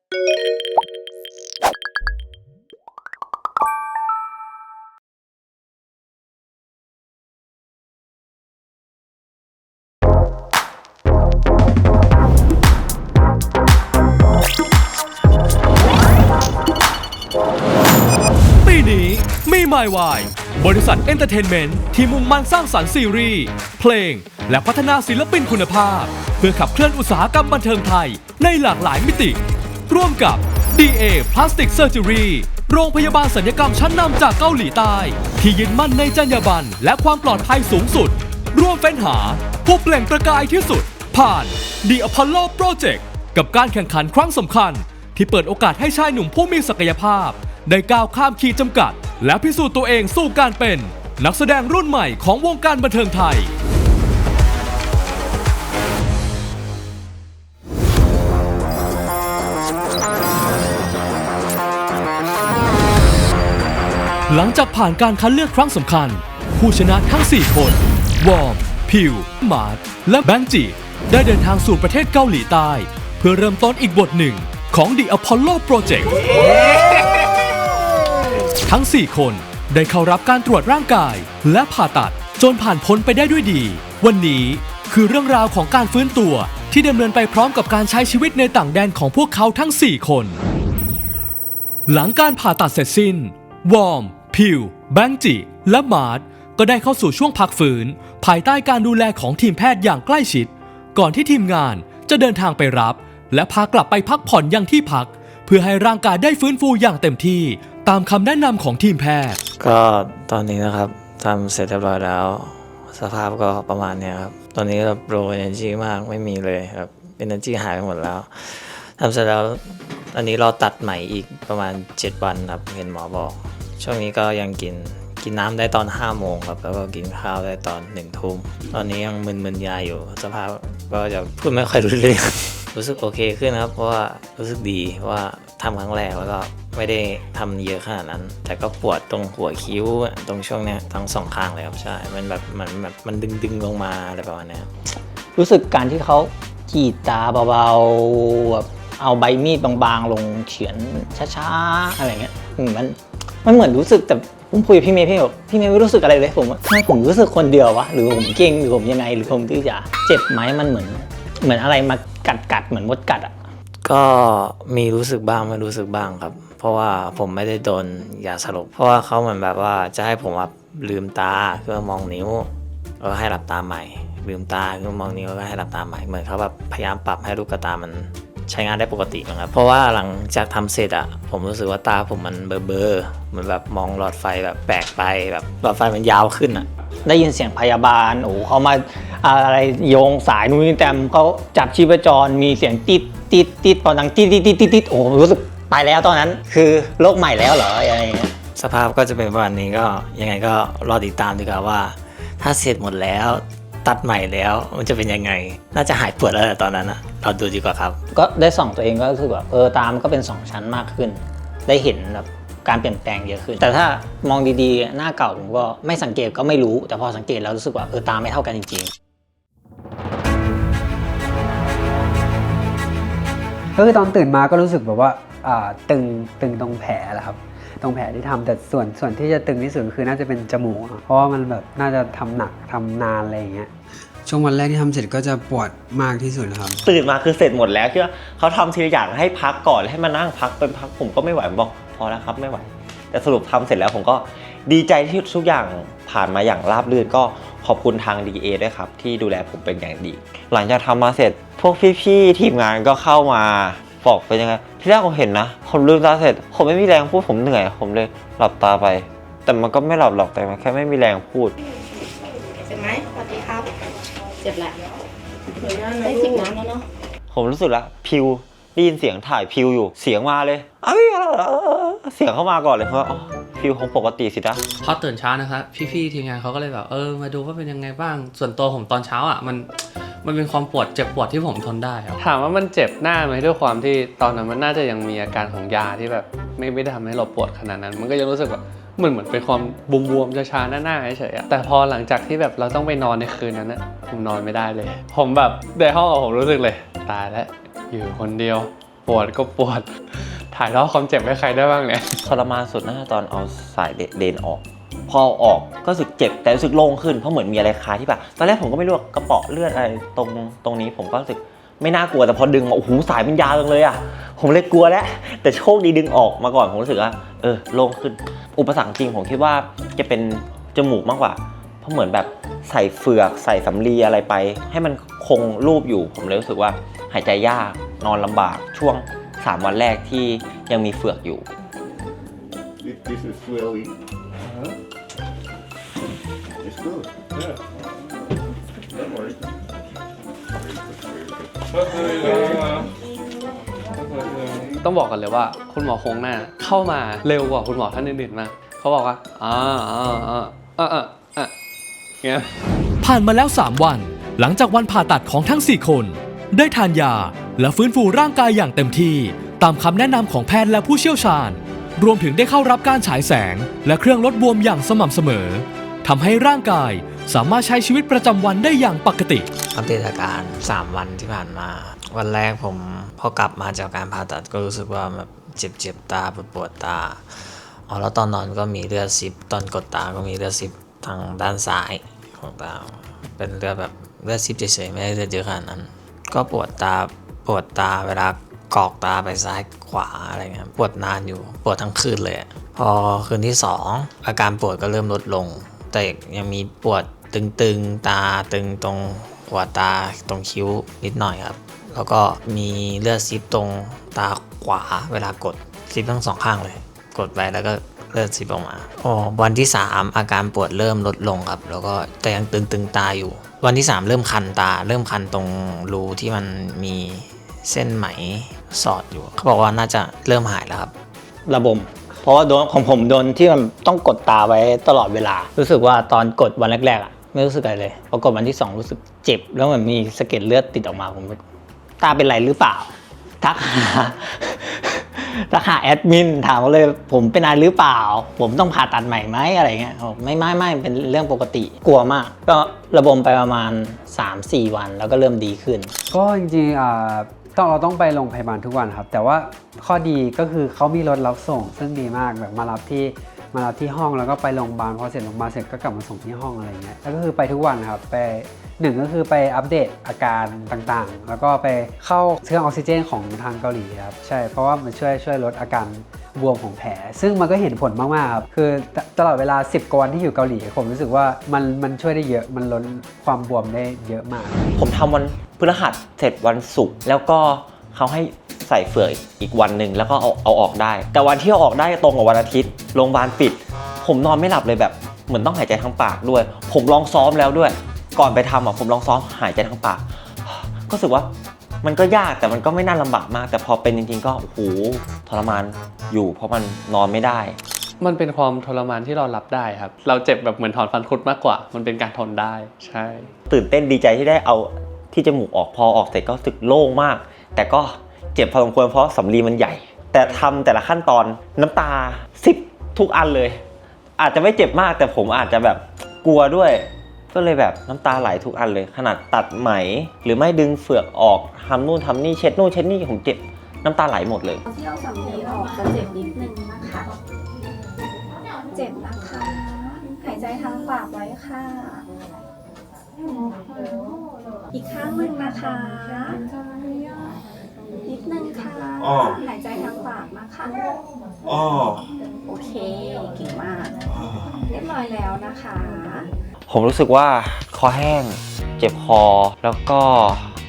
ปีนี้มี MyWhy บริษัทเอนเตอร์เทนเมนต์ที่มุ่งมั่นสร้างสรรค์ซีรีส์เพลงและพัฒนาศิลปินคุณภาพเพื่อขับเคลื่อนอุตสาหกรรมบันเทิงไทยในหลากหลายมิติร่วมกับ DA Plastic Surgery โรงพยาบาลศัลยกรรมชั้นนำจากเกาหลีใต้ที่ยึดมั่นในจรรยาบรรณและความปลอดภัยสูงสุดร่วมเฟ้นหาผู้เปล่งประกายที่สุดผ่าน The Apollo Project กับการแข่งขันครั้งสำคัญที่เปิดโอกาสให้ชายหนุ่มผู้มีศักยภาพได้ก้าวข้ามขีดจำกัดและพิสูจน์ตัวเองสู่การเป็นนักแสดงรุ่นใหม่ของวงการบันเทิงไทยหลังจากผ่านการคัดเลือกครั้งสำคัญผู้ชนะทั้ง 4 คนวอร์มพิวมาร์ทและแบงค์จิได้เดินทางสู่ประเทศเกาหลีใต้เพื่อเริ่มต้นอีกบทหนึ่งของ The Apollo Project ทั้ง 4 คนได้เข้ารับการตรวจร่างกายและผ่าตัดจนผ่านพ้นไปได้ด้วยดีวันนี้คือเรื่องราวของการฟื้นตัวที่ดำเนินไปพร้อมกับการใช้ชีวิตในต่างแดนของพวกเขาทั้ง 4 คนหลังการผ่าตัดเสร็จสิ้นวอร์มพิวแบงค์จิและมาร์ทก็ได้เข้าสู่ช่วงพักฟื้นภายใต้การดูแลของทีมแพทย์อย่างใกล้ชิดก่อนที่ทีมงานจะเดินทางไปรับและพากลับไปพักผ่อนยังที่พักเพื่อให้ร่างกายได้ฟื้นฟูอย่างเต็มที่ตามคำแนะนำของทีมแพทย์ก็ตอนนี้นะครับทำเสร็จเรียบร้อยแล้วสภาพก็ประมาณนี้ครับตอนนี้แบบโรเอเนอร์จีมากไม่มีเลยครับเอเนอร์จีหายไปหมดแล้วทำเสร็จแล้วอันนี้เราตัดใหม่อีกประมาณ7 วันครับเห็นหมอบอกช่วงนี้ก็ยังกินน้ำได้ตอน5 โมงครับแล้วก็กินข้าวได้ตอน1 ทุ่มตอนนี้ยังมึนๆยาอยู่สภาพก็จะพูดไม่ค่อยรู้เรื่อง รู้สึกโอเคขึ้นครับเพราะว่ารู้สึกดีว่าทำครั้งแรกแล้วก็ไม่ได้ทำเยอะขนาดนั้นแต่ก็ปวดตรงหัวคิ้วตรงช่วงนี้ทั้ง2 ข้างเลยครับใช่มันแบบมันดึงลงมาอะไรประมาณนี้รู้สึกการที่เขาขีดตาเบาๆแบบเอาใบมีดบางๆลงเฉือนช้าๆอะไรเงี้ยมันเหมือนรู้สึกแต่ผมคุยกับพี่เมย์ไม่รู้สึกอะไรเลยผมรู้สึกคนเดียววะหรือผมเก่งหรือผมยังไงหรือผมดื้อยาเจ็บไหมมันเหมือนอะไรมากัดเหมือนมดกัดอ่ะก็มีรู้สึกบ้างไม่รู้สึกบ้างครับเพราะว่าผมไม่ได้โดนยาสลบเพราะว่าเขาเหมือนแบบว่าจะให้ผมลืมตาเพื่อมองนิ้วแล้วก็ให้หลับตาใหม่ลืมตาเพื่อมองนิ้วแล้วก็ให้หลับตาใหม่เหมือนเขาแบบพยายามปรับให้ลูกตามันใช้งานได้ปกตินะครับเพราะว่าหลังจากทำเสร็จผมรู้สึกว่าตาผมมันเบลอเหมือนแบบมองหลอดไฟแบบแปลกไปแบบหลอดไฟมันยาวขึ้นได้ยินเสียงพยาบาลเขามาอะไรโยงสายนู่นนี่แต่เขาจับชีพจรมีเสียงติดตอนดังติดรู้สึกไปแล้วตอนนั้นคือโลกใหม่แล้วเหรออะไรเงี้ยสภาพก็จะเป็นประมาณนี้ก็ยังไงก็รอติดตามดีกว่าว่าถ้าเสร็จหมดแล้วตัดใหม่แล้วมันจะเป็นยังไงน่าจะหายปวดแล้วตอนนั้นเราดูดีกว่าครับก็ได้ส่องตัวเองก็รู้สึกแบบตามก็เป็น2 ชั้นมากขึ้นได้เห็นแบบการเปลี่ยนแปลงเยอะขึ้นแต่ถ้ามองดีๆหน้าเก่าผมก็ไม่สังเกตก็ไม่รู้แต่พอสังเกตแล้วรู้สึกว่าตาไม่เท่ากันจริงๆก็คือตอนตื่นมาก็รู้สึกแบบว่าตึงตรงแผลแหละครับตรงแผลที่ทำแต่ส่วนที่จะตึงที่สุดคือน่าจะเป็นจมูกเพราะว่ามันแบบน่าจะทำหนักทำนานอะไรอย่างเงี้ยช่วงวันแรกที่ทำเสร็จก็จะปวดมากที่สุดครับตื่นมาคือเสร็จหมดแล้วที่ว่าเขาทำทีละอย่างให้พักก่อนให้มานั่งพักเป็นพักผมก็ไม่ไหวบอกพอแล้วครับไม่ไหวแต่สรุปทำเสร็จแล้วผมก็ดีใจที่ทุกอย่างผ่านมาอย่างราบรื่นก็ขอบคุณทาง DA ด้วยครับที่ดูแลผมเป็นอย่างดีหลังจากทำมาเสร็จพวกพี่ๆทีมงานก็เข้ามาบอกเป็นยังไงที่แรกผมเห็นนะผมลืมตาเสร็จผมไม่มีแรงพูดผมเหนื่อยผมเลยหลับตาไปแต่มันก็ไม่หลับหรอกแต่มันแค่ไม่มีแรงพูดเจ็บไหมสวัสดีครับเจ็บแหละได้จิบน้ำแล้วเนาะผมรู้สึกละพิวได้ยินเสียงถ่ายพิวอยู่เสียงมาเลยเสียงเข้ามาก่อนเลยเพราะพิวของปกติสินะพอตื่นเช้านะครับพี่ๆทีมงานเขาก็เลยแบบมาดูว่าเป็นยังไงบ้างส่วนตัวผมตอนเช้ามันเป็นความเจ็บปวดที่ผมทนได้ครับถามว่ามันเจ็บหน้าไหมด้วยความที่ตอนนั้นมันน่าจะยังมีอาการของยาที่แบบไม่ได้ทำให้เราปวดขนาดนั้นมันก็ยังรู้สึกแบบเหมือนเป็นความบวมๆชาๆหน้าเฉยๆแต่พอหลังจากที่แบบเราต้องไปนอนในคืนนั้นผมนอนไม่ได้เลยผมแบบในห้องผมรู้สึกเลยตายแล้วอยู่คนเดียว ปวดก็ปวด ถ่ายทอดความเจ็บให้ใครได้บ้างเนี่ย ทรมานสุดน่าจะตอนเอาสายเดนออก พอออกก็รู้สึกเจ็บแต่รู้สึกโล่งขึ้นเพราะเหมือนมีอะไรคาที่แบบตอนแรกผมก็ไม่รู้ว่ากระเปาะเลือดอะไรตรงนี้ผมก็รู้สึกไม่น่ากลัวแต่พอดึงมาโอ้โหสายมันยาวจังเลยอ่ะผมเลยกลัวแล้วแต่โชคดีดึงออกมาก่อนผมรู้สึกว่าโล่งขึ้นอุปสรรคจริงผมคิดว่าจะเป็นจมูกมากกว่าเพราะเหมือนแบบใส่เฟือกใส่สำลีอะไรไป ให้มันคงรูปอยู่ผมเลยรู้สึกว่าหายใจยากนอนลำบากช่วง3 วันแรกที่ยังมีเฟือกอยู่ This is really. It's good. Yeah. Don't worry. ต้องบอกกันเลยว่าคุณหมอโครงหน้าเข้ามาเร็วกว่าคุณหมอท่านอื่นๆมากเขาบอกว่าเงี้ย ผ่านมาแล้ว 3 วัน หลังจากวันผ่าตัดของทั้ง 4 คน ได้ทานยาและฟื้นฟูร่างกายอย่างเต็มที่ตามคำแนะนำของแพทย์และผู้เชี่ยวชาญ รวมถึงได้เข้ารับการฉายแสงและเครื่องลดบวมอย่างสม่ำเสมอทำให้ร่างกายสามารถใช้ชีวิตประจำวันได้อย่างปกติ อัปเดตอาการ 3 วันที่ผ่านมา วันแรกผมพอกลับมาจากการผ่าตัดก็รู้สึกว่าแบบเจ็บตาปวดตาแล้วตอนนอนก็มีเลือดซิบตอนกดตาก็มีเลือดซิบทางด้านซ้ายของตาเป็นเลือดแบบเลือดซิบเฉยๆไม่ได้เลือดเยอะขนาดนั้นก็ปวดตาเวลากรอกตาไปซ้ายขวาอะไรเงี้ยปวดนานอยู่ปวดทั้งคืนเลยพอคืนที่2อาการปวดก็เริ่มลดลงแต่ยังมีปวดตึงๆตาตึงตรงหัวตาตรงคิ้วนิดหน่อยครับแล้วก็มีเลือดซิบตรงตาขวาเวลากดซิบทั้ง2 ข้างเลยกดไปแล้วก็เลือดซิบออกมาวันที่3อาการปวดเริ่มลดลงครับแล้วก็แต่ยังตึงตาอยู่วันที่3เริ่มคันตาเริ่มคันตรงรูที่มันมีเส้นไหมสอดอยู่เขาบอกว่าน่าจะเริ่มหายแล้วครับ ระบมเพราะว่าโดนของผมโดนที่มันต้องกดตาไว้ตลอดเวลารู้สึกว่าตอนกดวันแรกๆไม่รู้สึกอะไรเลยพอกดวันที่2รู้สึกเจ็บแล้วเหมือนมีสะเก็ดเลือดติดออกมาผมตาเป็นไรหรือเปล่าทักหาแอดมินถามเลยผมเป็นอะไรหรือเปล่าผมต้องผ่าตัดใหม่ไหมอะไรเงี้ยไม่เป็นเรื่องปกติกลัวมากก็ระบมไปประมาณ 3-4 วันแล้วก็เริ่มดีขึ้นก็จริงๆเราต้องไปโรงพยาบาลทุกวันครับแต่ว่าข้อดีก็คือเขามีรถรับส่งซึ่งดีมากแบบมารับที่ห้องแล้วก็ไปโรงพยาบาลพอเสร็จโรงพยาบาลเสร็จก็กลับมาส่งที่ห้องอะไรเงี้ยแล้วก็คือไปทุกวันครับไป1ก็คือไปอัปเดตอาการต่างๆแล้วก็ไปเข้าเครื่องออกซิเจนของทางเกาหลีครับใช่เพราะว่ามันช่วยลดอาการบวมของแผลซึ่งมันก็เห็นผลมากๆครับคือตลอดเวลา10 กว่าวันที่อยู่เกาหลีผมรู้สึกว่ามันช่วยได้เยอะมันลดความบวมได้เยอะมากผมทำวันพฤหัสเสร็จวันศุกร์แล้วก็เขาให้ใส่เฟือกอีกวันหนึ่งแล้วก็เอาออกได้แต่วันที่เอาออกได้ตรงกับวันอาทิตย์โรงพยาบาลปิดผมนอนไม่หลับเลยแบบเหมือนต้องหายใจทางปากด้วยผมลองซ้อมแล้วด้วยก่อนไปทำผมลองซ้อมหายใจทางปากก็รู้สึกว่ามันก็ยากแต่มันก็ไม่น่าลำบากมากแต่พอเป็นจริงๆก็โอ้โหทรมานอยู่เพราะมันนอนไม่ได้มันเป็นความทรมานที่เรารับได้ครับเราเจ็บแบบเหมือนถอนฟันคุดมากกว่ามันเป็นการทนได้ใช่ตื่นเต้นดีใจที่ได้เอาที่จมูกออกพอออกเสร็จก็รู้สึกโล่งมากแต่ก็เจ็บพอสมควรเพราะสำลีมันใหญ่แต่ทำแต่ละขั้นตอนน้ำตาซิบทุกอันเลยอาจจะไม่เจ็บมากแต่ผมอาจจะแบบกลัวด้วยก็เลยแบบน้ำตาไหลทุกอันเลยขนาดตัดไหมหรือไม่ดึงเฟือกออกทำนู่นทำนี่เช็ดนู่นเช็ดนี่ผมเจ็บน้ำตาไหลหมดเลยที่เอาสำลีออกจะเจ็บนิดนึงนะคะเจ็บนะคะหายใจทางปากไว้ค่ะอีกข้างหนึ่งนะคะนิดนึงค่ะหายใจทางปากนะคะโอเคเก่งมากเรียบร้อยแล้วนะคะผมรู้สึกว่าคอแห้งเจ็บคอแล้วก็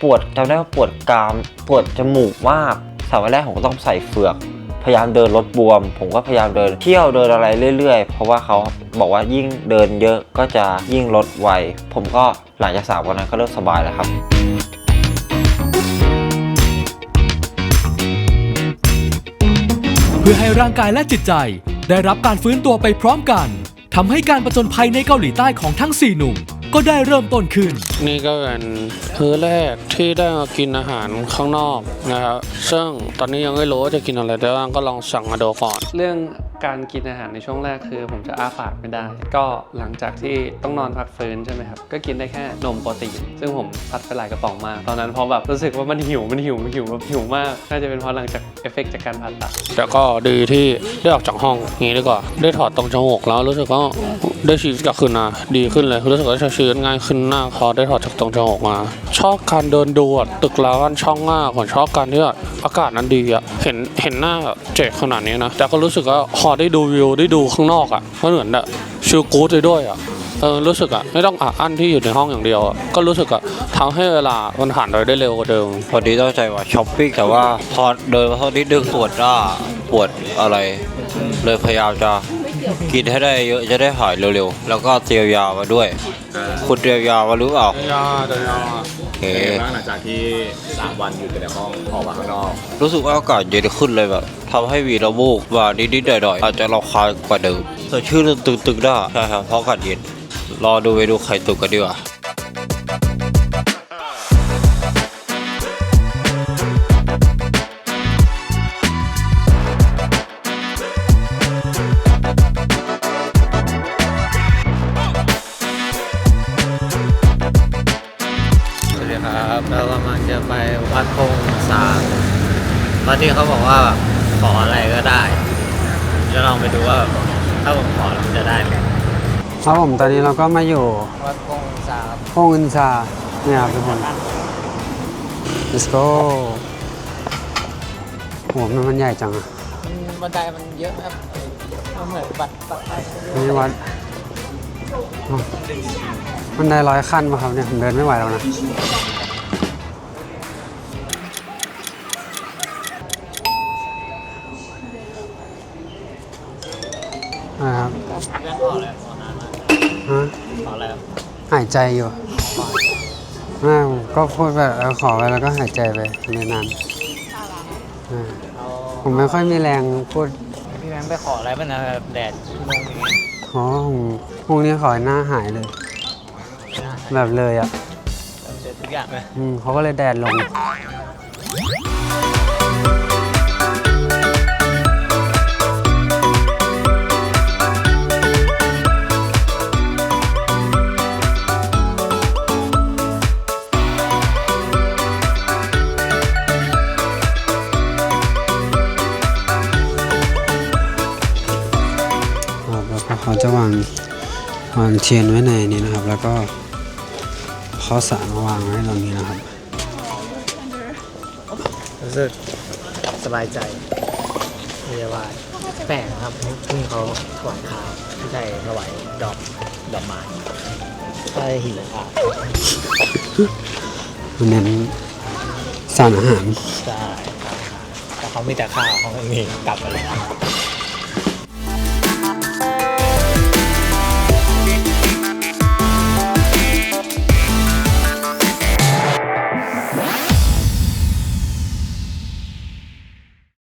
ปวดจำได้ว่าปวดกรามปวดจมูกมาก3 วันแรกผมก็ต้องใส่เฟือกพยายามเดินลดบวมผมก็พยายามเดินเที่ยวเดินอะไรเรื่อยๆเพราะว่าเขาบอกว่ายิ่งเดินเยอะก็จะยิ่งลดไวผมก็หลังจาก3 วันนั้นก็เริ่มสบายแล้วครับเพื่อให้ร่างกายและจิตใจได้รับการฟื้นตัวไปพร้อมกันทำให้การผจญภัยในเกาหลีใต้ของทั้ง4 หนุ่มก็ได้เริ่มต้นขึ้นนี่ก็เป็นมื้อแรกที่ได้มากินอาหารข้างนอกนะครับซึ่งตอนนี้ยังไม่รู้ว่าจะกินอะไรแต่ว่าก็ลองสั่งมาดูก่อนเรื่อง การกินอาหารในช่วงแรกคือผมจะอ้าปากไม่ได้ ก็หลังจากที่ต้องนอนพักฟื้นใช่ไหมครับก็กินได้แค่นมโปรตีนซึ่งผมซัดไปหลายกระป๋องมากตอนนั้นพอแบบรู้สึกว่ามันหิวแบบหิวมากน่าจะเป็นเพราะหลังจากเอฟเฟกต์จากการผ่าตัด แต่ก็ดีที่ได้ออกจากห้องนี้ดีกว่าได้ถอดตรงจมูกแล้วรู้สึกว่าได้ชีวิตกลับคืนมาดีขึ้นเลยรู้สึกว่าใช้ชีวิตง่ายขึ้นหน้าพอได้ถอดจากตรงจมูกมาชอบการเดินดูตึกร้านช่องมากผมชอบการที่อากาศนั้นดีอ่ะเห็นหน้าเจ๋งขนาดนี้นะแต่ก็รู้สึกว่าพอได้ดูวิวได้ดูข้างนอกอ่ะมันเหมือนแบบชิลกู๊ดไปด้วยอ่ะรู้สึกอ่ะไม่ต้องอั้นที่อยู่ในห้องอย่างเดียวอ่ะก็รู้สึกอ่ะทำให้เวลามันผ่านไปได้เร็วกว่าเดิม พอดีตั้งใจว่าช้อปปิ้งแต่ว่าพอเดินมาเท่านี้ดึงปวดหน้าปวดอะไรเลยพยายามจะกินให้ได้เยอะจะได้หายเร็วๆแล้วก็เตรียมยามาด้วยคุณเตรียมยามาหรือเปล่า ยา เฮ้ย หลังจากที่3 วันอยู่ในห้องออกมาข้างนอก รู้สึกว่าอากาศเย็นขึ้นเลยแบบทำให้มีน้ำมูกว่านิดๆหน่อยๆอาจจะรำคาญกว่าเดิมแต่ชื่อเรื่องตึงๆได้ใช่ครับเพราะอากาศเย็นรอดูเมนูไข่ตุ๋นกันดีกว่า สวัสดีครับเรากำลังจะไปวัดพงสามวัดที่เขาบอกว่าขออะไรก็ได้จะลองไปดูว่าถ้าผมขอแล้วมันจะได้ไหม ครับผมตอนนี้เราก็มาอยู่ วัดพงสาม พงอินซาเนี่ยครับทุกคน let's go โหมันใหญ่จังอะ บันไดมันเยอะครับมันเหมือนบัตร นี่วัดอ๋อมันได้100 ขั้นป่ะครับเนี่ยผมเดินไม่ไหวแล้วนะนะครับ เรื่องขออะไรขอนานมาก ฮะ ขออะไรครับ หายใจอยู่ผมก็พูดแบบขอไปแล้วก็หายใจไปนานๆผมไม่ค่อยมีแรงพูด พี่แบงค์ไปขออะไรบ้างนะแบบแดดชั่วโมงอย่างเงี้ย อ๋อพรุ่งนี้ขอให้หน้าหายเลย แบบเลยอ่ะ เสร็จทุกอย่างไหม เขาก็เลยแดดลง แล้วก็เขาจะวางเทียนไว้ในนี้นะครับ แล้วก็ข้าวสารมาวางไว้ตรงนี้นะครับ รู้สึกสบายใจเรียกว่าแปลกครับที่เขาถวายข้าวไม่ใช่ถวายดอกไม้ใช่หินอ่ะ มันเน้นสารอาหาร ใช่ครับแต่เขามีแต่ข้าวเขาไม่มีกลับมาเลย